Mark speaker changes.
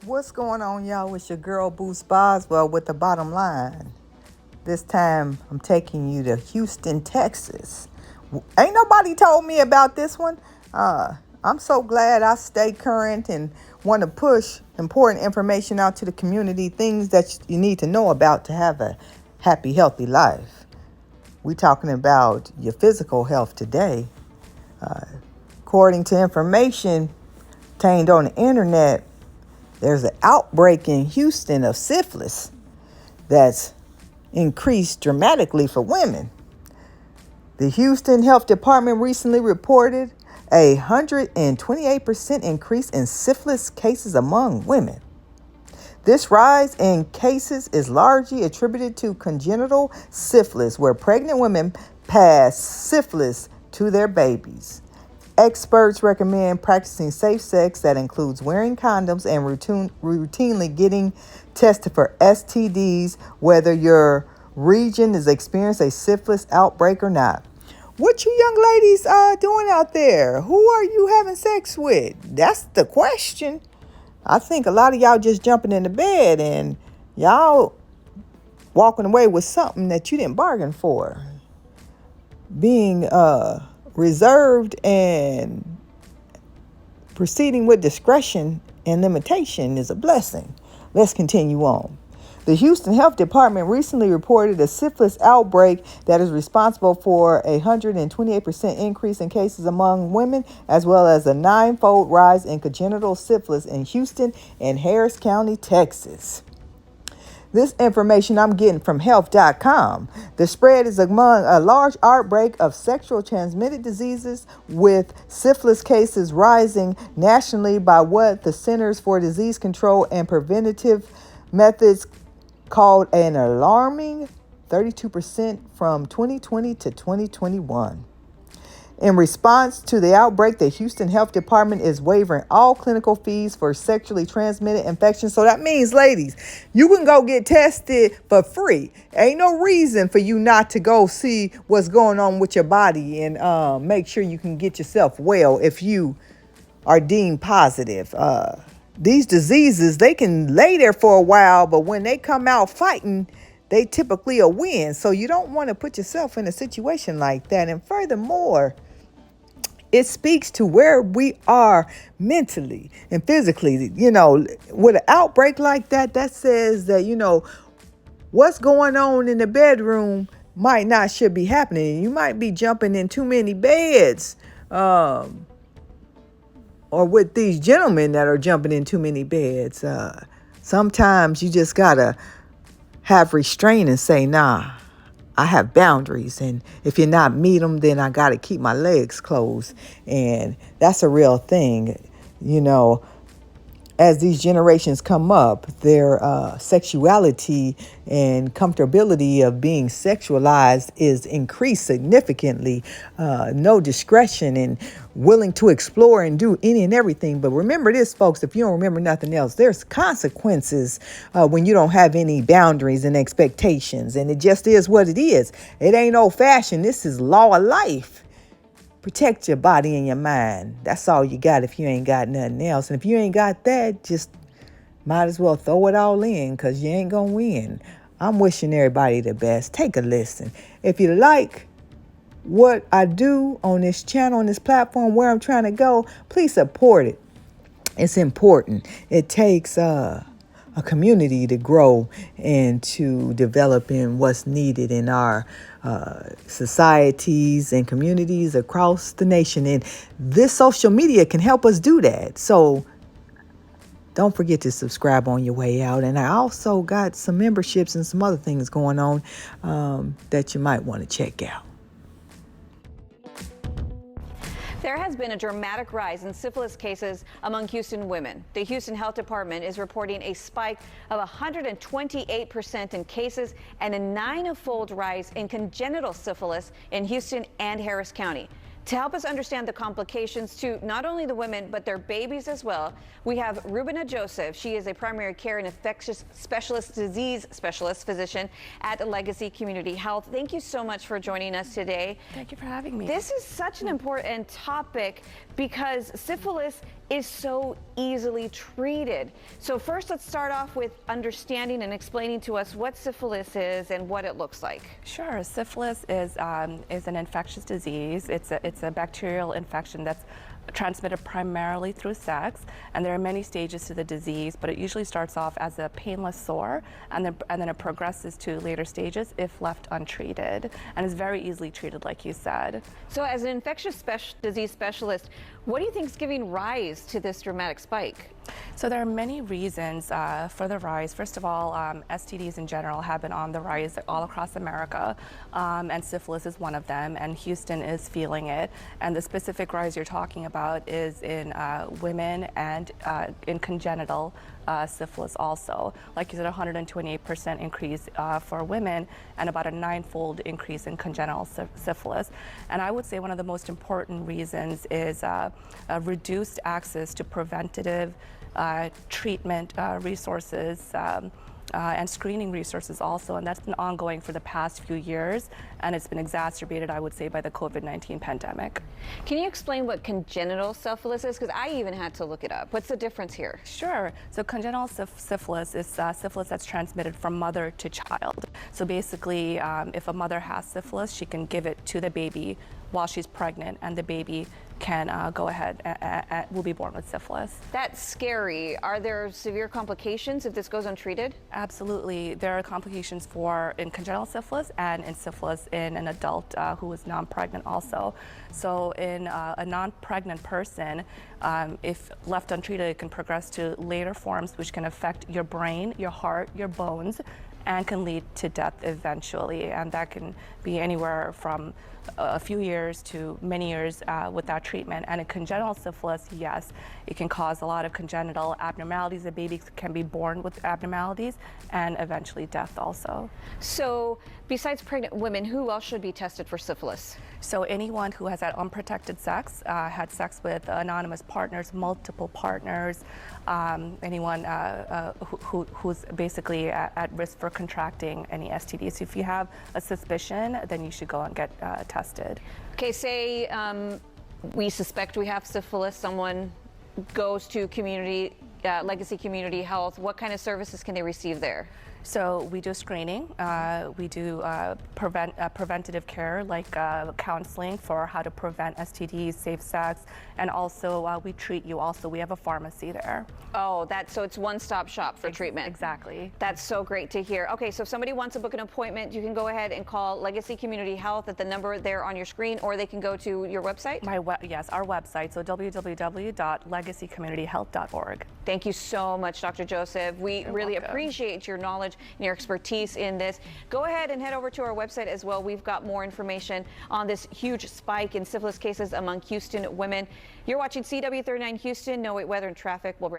Speaker 1: What's going on, y'all? It's your girl, Boost Boswell, with the bottom line. This time, I'm taking you to Houston, Texas. Ain't nobody told me about this one. I'm so glad I stay current and want to push important information out to the community, things that you need to know about to have a happy, healthy life. We're talking about your physical health today. According to information obtained on the internet, there's an outbreak in Houston of syphilis that's increased dramatically for women. The Houston Health Department recently reported a 128% increase in syphilis cases among women. This rise in cases is largely attributed to congenital syphilis, where pregnant women pass syphilis to their babies. Experts recommend practicing safe sex that includes wearing condoms and routinely getting tested for STDs, whether your region has experienced a syphilis outbreak or not. What you young ladies doing out there? Who are you having sex with? That's the question. I think a lot of y'all just jumping into bed and y'all walking away with something that you didn't bargain for. Being reserved and proceeding with discretion and limitation is a blessing. Let's continue on. The Houston Health Department recently reported a syphilis outbreak that is responsible for a 128% increase in cases among women, as well as a 9-fold rise in congenital syphilis in Houston and Harris County, Texas. This information I'm getting from health.com. The spread is among a large outbreak of sexual transmitted diseases, with syphilis cases rising nationally by what the Centers for Disease Control and Preventative Methods called an alarming 32% from 2020 to 2021. In response to the outbreak, the Houston Health Department is waiving all clinical fees for sexually transmitted infections. So that means, ladies, you can go get tested for free. Ain't no reason for you not to go see what's going on with your body and make sure you can get yourself well if you are deemed positive. These diseases, they can lay there for a while, but when they come out fighting, they typically a win. So you don't want to put yourself in a situation like that. And furthermore, it speaks to where we are mentally and physically. With an outbreak like that, that says that, what's going on in the bedroom should be happening. You might be jumping in too many beds, or with these gentlemen that are jumping in too many beds. Sometimes you just gotta have restraint and say, nah, I have boundaries, and if you're not meet them, then I got to keep my legs closed. And that's a real thing. As these generations come up, their sexuality and comfortability of being sexualized is increased significantly. No discretion and willing to explore and do any and everything. But remember this, folks, if you don't remember nothing else, there's consequences when you don't have any boundaries and expectations. And it just is what it is. It ain't old fashioned. This is law of life. Protect your body and your mind. That's all you got if you ain't got nothing else. And if you ain't got that, just might as well throw it all in, because you ain't going to win. I'm wishing everybody the best. Take a listen. If you like what I do on this channel, on this platform, where I'm trying to go, please support it. It's important. It takes a community to grow and to develop in what's needed in our societies and communities across the nation. And this social media can help us do that. So don't forget to subscribe on your way out. And I also got some memberships and some other things going on that you might want to check out.
Speaker 2: There has been a dramatic rise in syphilis cases among Houston women. The Houston Health Department is reporting a spike of 128% in cases and a 9-fold rise in congenital syphilis in Houston and Harris County. To help us understand the complications to not only the women, but their babies as well, we have Rubina Joseph. She is a primary care and infectious disease specialist physician at Legacy Community Health. Thank you so much for joining us today.
Speaker 3: Thank you for having me.
Speaker 2: This is such an important topic because syphilis is so easily treated. So first, let's start off with understanding and explaining to us what syphilis is and what it looks like.
Speaker 3: Sure. Syphilis is an infectious disease. It's a bacterial infection that's transmitted primarily through sex, and there are many stages to the disease, but it usually starts off as a painless sore, and then it progresses to later stages if left untreated, and is very easily treated, like you said.
Speaker 2: So as an infectious disease specialist, what do you think is giving rise to this dramatic spike?
Speaker 3: So there are many reasons for the rise. First of all, STDs in general have been on the rise all across America, and syphilis is one of them, and Houston is feeling it. And the specific rise you're talking about is in women and in congenital syphilis also. Like you said, 128% increase for women and about a 9-fold increase in congenital syphilis. And I would say one of the most important reasons is reduced access to preventative treatment resources and screening resources also, and that's been ongoing for the past few years, and it's been exacerbated, I would say, by the COVID-19 pandemic.
Speaker 2: Can you explain what congenital syphilis is? Because I even had to look it up. What's the difference here?
Speaker 3: Sure. So congenital syphilis is syphilis that's transmitted from mother to child. So basically, if a mother has syphilis, she can give it to the baby while she's pregnant, and the baby can go ahead and will be born with syphilis.
Speaker 2: That's scary. Are there severe complications if this goes untreated?
Speaker 3: Absolutely. There are complications in congenital syphilis and in syphilis in an adult who is non-pregnant also. So in a non-pregnant person, if left untreated, it can progress to later forms which can affect your brain, your heart, your bones, and can lead to death eventually. And that can be anywhere from a few years to many years without treatment. And in congenital syphilis, yes, it can cause a lot of congenital abnormalities. The baby can be born with abnormalities and eventually death also.
Speaker 2: So besides pregnant women, who else should be tested for syphilis?
Speaker 3: So anyone who has had unprotected sex, had sex with anonymous partners, multiple partners, anyone who's basically at risk for contracting any STDs. So if you have a suspicion, then you should go and get tested.
Speaker 2: Okay, say we suspect we have syphilis, someone goes to Legacy Community Health. What kind of services can they receive there?
Speaker 3: So we do screening, we do preventative care like counseling for how to prevent STDs, safe sex, and also we treat you also. We have a pharmacy there.
Speaker 2: Oh, so it's one-stop shop for treatment.
Speaker 3: Exactly.
Speaker 2: That's so great to hear. Okay, so if somebody wants to book an appointment, you can go ahead and call Legacy Community Health at the number there on your screen, or they can go to your website?
Speaker 3: Yes, our website, so www.legacycommunityhealth.org.
Speaker 2: Thank you so much, Dr. Joseph. We really appreciate your knowledge and your expertise in this. Go ahead and head over to our website as well. We've got more information on this huge spike in syphilis cases among Houston women. You're watching CW39 Houston. No Wait Weather and Traffic. We'll